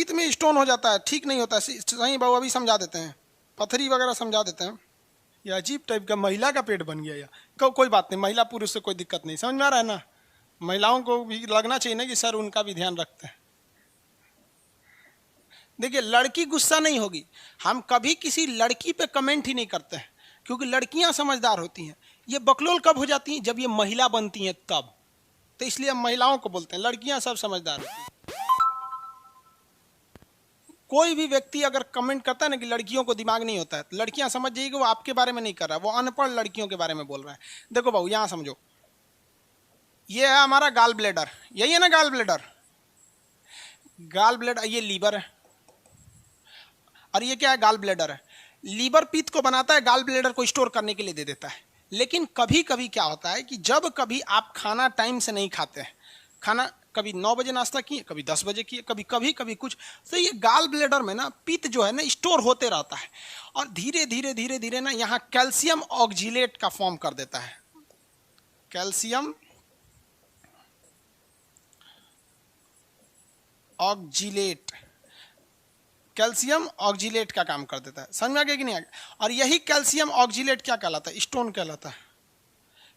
पीत में स्टोन हो जाता है, ठीक नहीं होता है। सही बाबू अभी समझा देते हैं, पथरी वगैरह समझा देते हैं। ये अजीब टाइप का महिला का पेट बन गया या कोई बात नहीं, महिला पुरुष से कोई दिक्कत नहीं, समझ में आ रहा है ना। महिलाओं को भी लगना चाहिए ना कि सर उनका भी ध्यान रखते हैं। देखिए लड़की गुस्सा नहीं होगी, हम कभी किसी लड़की पे कमेंट ही नहीं करते हैं, क्योंकि लड़कियां समझदार होती हैं। ये बकलोल कब हो जाती हैं, जब ये महिला बनती हैं तब। तो इसलिए हम महिलाओं को बोलते हैं, लड़कियां सब समझदार होती हैं। कोई भी व्यक्ति अगर कमेंट करता है ना कि लड़कियों को दिमाग नहीं होता है, तो लड़कियां समझ जाएगी कि वो आपके बारे में नहीं कर रहा है, वो अनपढ़ लड़कियों के बारे में बोल रहा है। देखो भाऊ यहां समझो, ये है हमारा गाल ब्लेडर, यही है ना गाल ब्लेडर। गाल ब्लेडर, ये लीवर है, और ये क्या है, गाल ब्लेडर है। लीवर पित्त को बनाता है, गाल ब्लेडर को स्टोर करने के लिए दे देता है। लेकिन कभी कभी क्या होता है कि जब कभी आप खाना टाइम से नहीं खाते हैं, खाना कभी 9 बजे नाश्ता किए, कभी 10 बजे किए, कभी कभी कभी कुछ, तो ये गाल ब्लेडर में ना पित्त जो है ना स्टोर होते रहता है, और धीरे धीरे धीरे धीरे ना यहाँ कैल्शियम ऑक्जिलेट का फॉर्म कर देता है। कैल्शियम ऑक्जिलेट, कैल्शियम ऑक्जिलेट का काम कर देता है। समझ में आ गया कि नहीं आ गया। और यही कैल्शियम ऑक्जिलेट क्या कहलाता है, स्टोन कहलाता है।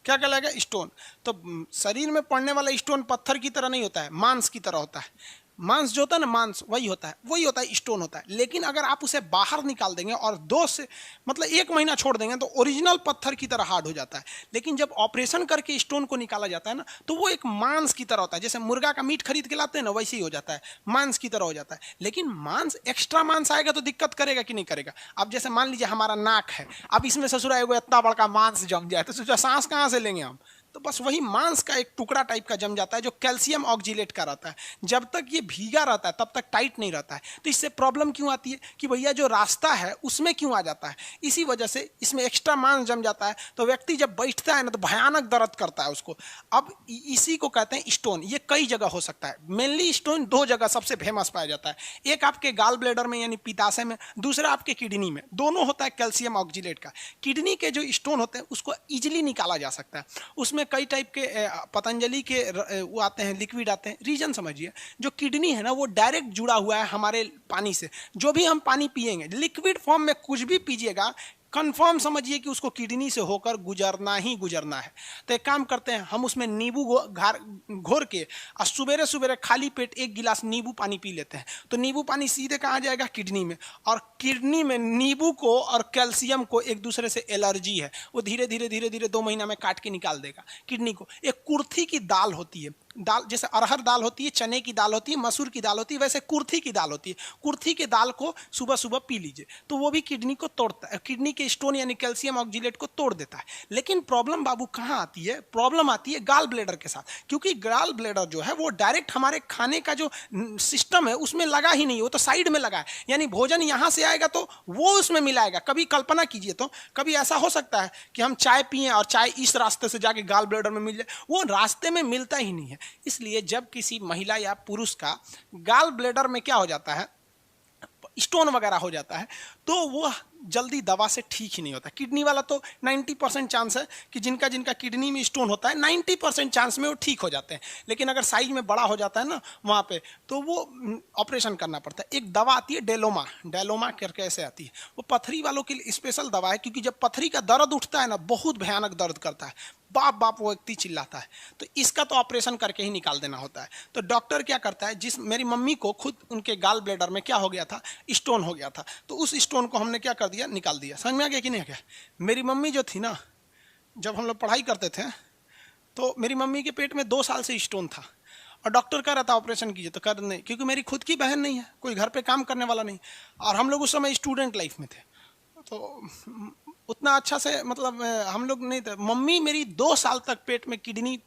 क्या कहलाएगा, स्टोन। तो शरीर में पड़ने वाला स्टोन पत्थर की तरह नहीं होता है, मांस की तरह होता है। मांस जो होता है ना, मांस वही होता है स्टोन होता है। लेकिन अगर आप उसे बाहर निकाल देंगे और 2 से मतलब 1 महीना छोड़ देंगे तो ओरिजिनल पत्थर की तरह हार्ड हो जाता है। लेकिन जब ऑपरेशन करके स्टोन को निकाला जाता है ना, तो वो एक मांस की तरह होता है। जैसे मुर्गा का मीट खरीद के लाते हैं ना, वैसे ही हो जाता है, मांस की तरह हो जाता है। लेकिन मांस, एक्स्ट्रा मांस आएगा तो दिक्कत करेगा कि नहीं करेगा। अब जैसे मान लीजिए हमारा नाक है, अब इसमें ससुरा इतना बड़का मांस जम जाए तो सोचा सांस कहाँ से लेंगे हम। तो बस वही मांस का एक टुकड़ा टाइप का जम जाता है जो कैल्शियम ऑक्जिलेट का रहता है। जब तक ये भीगा रहता है तब तक टाइट नहीं रहता है। तो इससे प्रॉब्लम क्यों आती है कि भैया जो रास्ता है उसमें क्यों आ जाता है, इसी वजह से इसमें एक्स्ट्रा मांस जम जाता है। तो व्यक्ति जब बैठता है ना तो भयानक दर्द करता है उसको। अब इसी को कहते हैं स्टोन। ये कई जगह हो सकता है, मेनली स्टोन 2 जगह सबसे फेमस पाया जाता है। एक आपके गाल ब्लेडर में यानी पित्ताशय में, दूसरा आपके किडनी में। दोनों होता है कैल्शियम ऑक्जिलेट का। किडनी के जो स्टोन होते हैं उसको इजिली निकाला जा सकता है। उसमें कई टाइप के पतंजलि के वो आते हैं, लिक्विड आते हैं। रीजन समझिए, जो किडनी है ना वो डायरेक्ट जुड़ा हुआ है हमारे पानी से। जो भी हम पानी पिएंगे, लिक्विड फॉर्म में कुछ भी पीजिएगा, कंफर्म समझिए कि उसको किडनी से होकर गुजरना ही गुजरना है। तो एक काम करते हैं, हम उसमें नींबू घोर के और सुबेरे सुबेरे खाली पेट 1 गिलास नींबू पानी पी लेते हैं। तो नींबू पानी सीधे कहाँ जाएगा, किडनी में। और किडनी में नींबू को और कैल्शियम को एक दूसरे से एलर्जी है, वो धीरे धीरे धीरे धीरे 2 महीना में काट के निकाल देगा किडनी को। एक कुर्थी की दाल होती है, दाल जैसे अरहर दाल होती है, चने की दाल होती है, मसूर की दाल होती है, वैसे कुर्थी की दाल होती है। कुर्थी के दाल को सुबह सुबह पी लीजिए, तो वो भी किडनी को तोड़ता है, किडनी के स्टोन यानी कैल्शियम ऑक्जिलेट को तोड़ देता है। लेकिन प्रॉब्लम बाबू कहाँ आती है, प्रॉब्लम आती है गाल ब्लेडर के साथ। क्योंकि गाल ब्लेडर जो है वो डायरेक्ट हमारे खाने का जो सिस्टम है उसमें लगा ही नहीं, वो तो साइड में लगा है। यानी भोजन यहाँ से आएगा तो वो उसमें मिलाएगा। कभी कल्पना कीजिए, तो कभी ऐसा हो सकता है कि हम चाय पिए और चाय इस रास्ते से जाके गाल ब्लेडर में मिल जाए, वो रास्ते में मिलता ही नहीं है। इसलिए जब किसी महिला या पुरुष का गाल ब्लेडर में क्या हो जाता है, स्टोन वगैरह हो जाता है, तो वो जल्दी दवा से ठीक ही नहीं होता। किडनी वाला तो 90% चांस है कि जिनका जिनका किडनी में स्टोन होता है 90% चांस में वो ठीक हो जाते हैं। लेकिन अगर साइज में बड़ा हो जाता है ना वहाँ पे, तो वो ऑपरेशन करना पड़ता है। एक दवा आती है डेलोमा, डेलोमा करके ऐसे आती है, वो पथरी वालों के लिए स्पेशल दवा है। क्योंकि जब पथरी का दर्द उठता है ना, बहुत भयानक दर्द करता है, बाप बाप वो व्यक्ति चिल्लाता है। तो इसका तो ऑपरेशन करके ही निकाल देना होता है। तो डॉक्टर क्या करता है, मेरी मम्मी को खुद उनके गाल ब्लेडर में क्या हो गया था, स्टोन हो गया था। तो उस स्टोन को हमने क्या कर दिया, निकाल दिया। समझ में आ गया कि नहीं आ गया। मेरी मम्मी जो थी ना, जब हम लोग पढ़ाई करते थे तो मेरी मम्मी के पेट में 2 साल से स्टोन था, और डॉक्टर कह रहा था ऑपरेशन कीजिए, तो कर नहीं, क्योंकि मेरी खुद की बहन नहीं है, कोई घर पे काम करने वाला नहीं, और हम लोग उस समय स्टूडेंट लाइफ में थे, तो उतना अच्छा से मतलब हम लोग नहीं थे। मम्मी मेरी 2 साल तक पेट में किडनी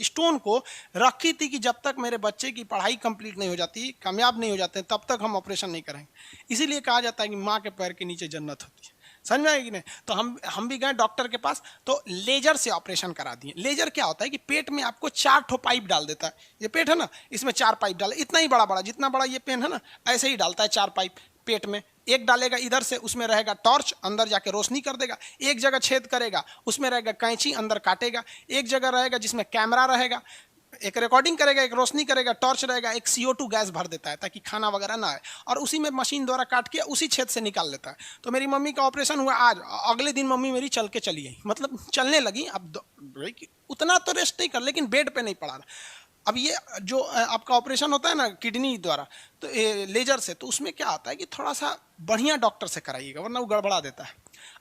स्टोन को रखी थी कि जब तक मेरे बच्चे की पढ़ाई कंप्लीट नहीं हो जाती, कामयाब नहीं हो जाते, तब तक हम ऑपरेशन नहीं करेंगे। इसीलिए कहा जाता है कि माँ के पैर के नीचे जन्नत होती है। समझ में आएगी नहीं। तो हम भी गए डॉक्टर के पास, तो लेजर से ऑपरेशन करा दिए। लेजर क्या होता है कि पेट में आपको 4 ठो पाइप डाल देता है। ये पेट है ना, इसमें 4 पाइप डाले, इतना ही बड़ा बड़ा, जितना बड़ा ये पेन है ना, ऐसे ही डालता है 4 पाइप पेट में। एक डालेगा इधर से, उसमें रहेगा टॉर्च, अंदर जाके रोशनी कर देगा। एक जगह छेद करेगा, उसमें रहेगा कैंची, अंदर काटेगा। एक जगह रहेगा जिसमें कैमरा रहेगा, एक रिकॉर्डिंग करेगा, एक रोशनी करेगा, टॉर्च रहेगा, एक CO2 गैस भर देता है ताकि खाना वगैरह ना आए, और उसी में मशीन द्वारा काट के उसी छेद से निकाल लेता है। तो मेरी मम्मी का ऑपरेशन हुआ आज, अगले दिन मम्मी मेरी चल के चली गई, मतलब चलने लगी। अब उतना तो रेस्ट नहीं कर, लेकिन बेड पे नहीं पड़ा। अब ये जो आपका ऑपरेशन होता है ना किडनी द्वारा, तो लेजर से, तो उसमें क्या होता है कि थोड़ा सा बढ़िया डॉक्टर से कराइएगा, वरना वो गड़बड़ा देता है।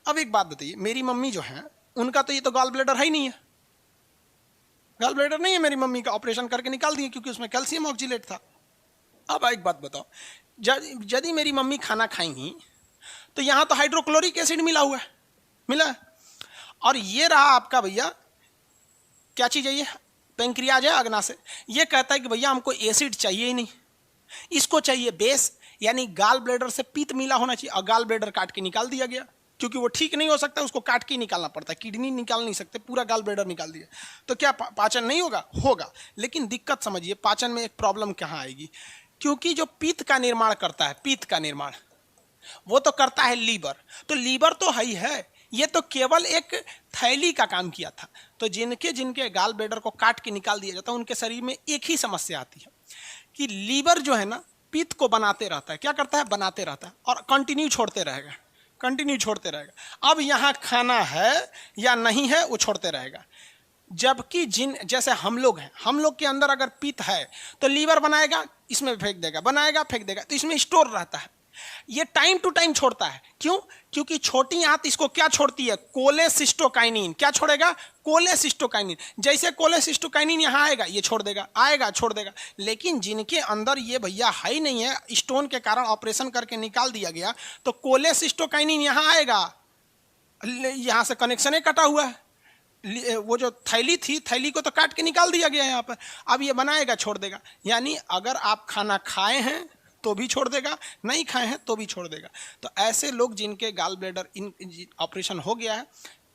अब एक बात बताइए, मेरी मम्मी जो है उनका तो ये तो गॉल ब्लैडर है ही नहीं है, गॉल ब्लैडर नहीं है मेरी मम्मी का, ऑपरेशन करके निकाल दिए क्योंकि उसमें कैल्शियम ऑक्जिलेट था। अब एक बात बताओ, यदि मेरी मम्मी खाना खाएंगी तो यहाँ तो हाइड्रोक्लोरिक एसिड मिला हुआ है, मिला है, और ये रहा आपका भैया क्या चीज़ है, ये पेंक्रियाज है अग्नाशय, ये कहता है कि भैया हमको एसिड चाहिए ही नहीं, इसको चाहिए बेस, यानी गाल ब्लैडर से पित्त मिला होना चाहिए, और गाल ब्लैडर काट के निकाल दिया गया क्योंकि वो ठीक नहीं हो सकता, उसको काट के निकालना पड़ता है, किडनी निकाल नहीं सकते, पूरा गाल ब्लैडर निकाल दिया। तो क्या पाचन नहीं होगा? होगा, लेकिन दिक्कत समझिए, पाचन में एक प्रॉब्लम कहाँ आएगी, क्योंकि जो पित्त का निर्माण करता है, पित्त का निर्माण वो तो करता है लीवर, तो लीवर तो है ही है, ये तो केवल एक थैली का काम किया था। तो जिनके जिनके गाल ब्लैडर को काट के निकाल दिया जाता है उनके शरीर में एक ही समस्या आती है कि लीवर जो है ना पित्त को बनाते रहता है, क्या करता है, बनाते रहता है, और कंटिन्यू छोड़ते रहेगा, कंटिन्यू छोड़ते रहेगा। अब यहाँ खाना है या नहीं है वो छोड़ते रहेगा, जबकि जैसे हम लोग हैं, हम लोग के अंदर अगर पित्त है तो लीवर बनाएगा, इसमें फेंक देगा, बनाएगा फेंक देगा, तो इसमें स्टोर रहता है। ये टाइम टू टाइम छोड़ता है, क्यों? क्योंकि छोटी आंत इसको क्या छोड़ती है, कोलेसिस्टोकाइनिन। क्या छोड़ेगा? कोलेसिस्टोकाइनिन। जैसे कोलेसिस्टोकाइनिन यहाँ आएगा ये छोड़ देगा, आएगा छोड़ देगा। लेकिन जिनके अंदर ये भैया है ही नहीं है, स्टोन के कारण ऑपरेशन करके निकाल दिया गया, तो कोलेसिस्टोकाइनिन यहाँ आएगा, यहाँ से कनेक्शन कटा हुआ है, वो जो थैली थी, थैली को तो काट के निकाल दिया गया है यहाँ पर, अब ये बनाएगा छोड़ देगा। यानी अगर आप खाना खाए हैं तो भी छोड़ देगा, नहीं खाए हैं तो भी छोड़ देगा। तो ऐसे लोग जिनके गाल ब्लैडर ऑपरेशन हो गया है,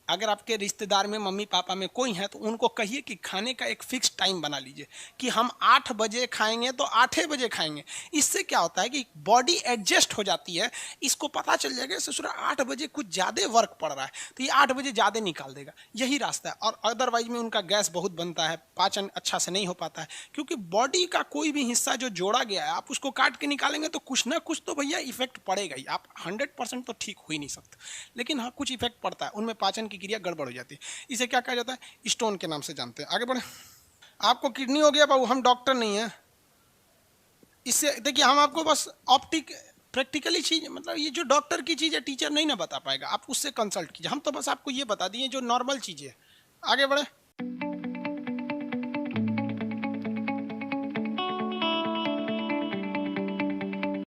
अगर आपके रिश्तेदार में, मम्मी पापा में कोई है, तो उनको कहिए कि खाने का एक फिक्स टाइम बना लीजिए कि हम 8 बजे खाएंगे तो 8 बजे खाएंगे। इससे क्या होता है कि बॉडी एडजस्ट हो जाती है, इसको पता चल जाएगा ससुरा 8 बजे कुछ ज़्यादा वर्क पड़ रहा है, तो ये 8 बजे ज़्यादा निकाल देगा, यही रास्ता है। और अदरवाइज में उनका गैस बहुत बनता है, पाचन अच्छा से नहीं हो पाता है, क्योंकि बॉडी का कोई भी हिस्सा जो जोड़ा गया है, आप उसको काट के निकालेंगे तो कुछ ना कुछ तो भैया इफेक्ट पड़ेगा ही। आप 100% तो ठीक हो ही नहीं सकते, लेकिन हाँ कुछ इफेक्ट पड़ता है, उनमें पाचन की क्रिया गड़बड़ हो जाती है। इसे क्या कहा जाता है? स्टोन के नाम से जानते हैं। आगे बढ़े। आपको किडनी हो गया बाबू, हम डॉक्टर नहीं है। इससे देखिए, हम आपको बस प्रैक्टिकली चीज, मतलब ये जो डॉक्टर की चीज है टीचर नहीं ना बता पाएगा, आप उससे कंसल्ट कीजिए, हम तो बस आपको ये बता दिए जो नॉर्मल चीजें है। आगे बढ़े।